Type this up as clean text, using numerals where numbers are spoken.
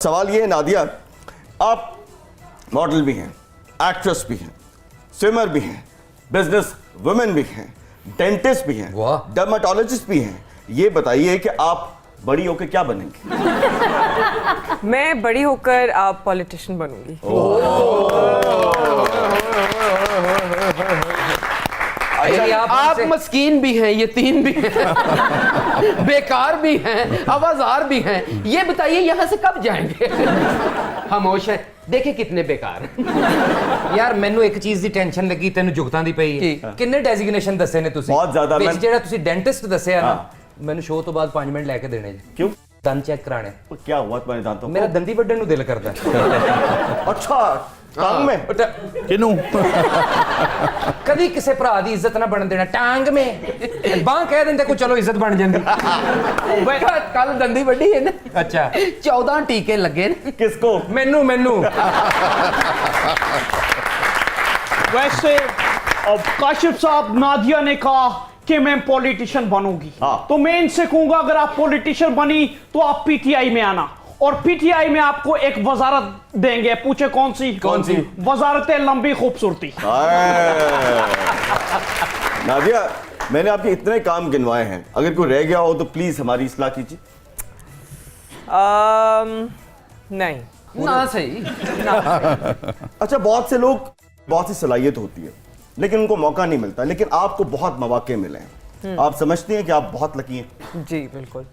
सवाल ये है नादिया, आप मॉडल भी हैं, एक्ट्रेस भी हैं, स्विमर भी हैं, बिजनेस वुमेन भी हैं, डेंटिस्ट भी हैं, डर्मेटोलॉजिस्ट भी हैं। ये बताइए कि आप बड़ी होकर क्या बनेंगे? मैं बड़ी होकर आप पॉलिटिशियन बनूंगी। आप मस्कीन भी हैं, यतीम भी हैं, बेकार भी हैं, आवाजार भी हैं। ये बताइए यहाँ से कब जाएंगे? खामोश है, देखे कितने बेकार। यार मैनू एक चीज की टेंशन लगी, तेन जुगतां दी पई किन्ने डेजिग्नेशन दसे ने तुसी? बहुत ज्यादा। विच जेड़ा तुसी डेंटिस्ट दस्या ना, मैनू शो तो बाद 5 मिनट लेके देने जी। क्यों? दंद चेक कराने। क्या हुआ तुम्हारे दांतों? मेरा दंदी वड्डन नु दिल करदा है। अच्छा, टांग में? किनू? कदी किसे भरा दी इज्जत ना बन देना टांग में। बांह कह देंदे को चलो इज्जत बन जांदी। कल दंदी वड्डी है ना। अच्छा 14 टीके लगे ने। किसको? मैनू मैनू वैसे अब काशिफ साहब, नादिया ने कहा कि मैं पॉलिटिशियन बनूंगी, तो मैं इनसे कहूंगा अगर आप पॉलिटिशियन बनी तो आप पीटीआई में आना, और पीटीआई में आपको एक वजारत देंगे। पूछे कौन सी? कौन सी? वजारत लंबी खूबसूरती। नादिया, मैंने आपके इतने काम गिनवाए हैं, अगर कोई रह गया हो तो प्लीज हमारी इस्लाह कीजिए। नहीं ना सही। अच्छा, बहुत से लोग, बहुत सी सलाहियत होती है लेकिन उनको मौका नहीं मिलता, लेकिन आपको बहुत मौके मिले हैं। आप समझती हैं कि आप बहुत लकी हैं? जी बिल्कुल।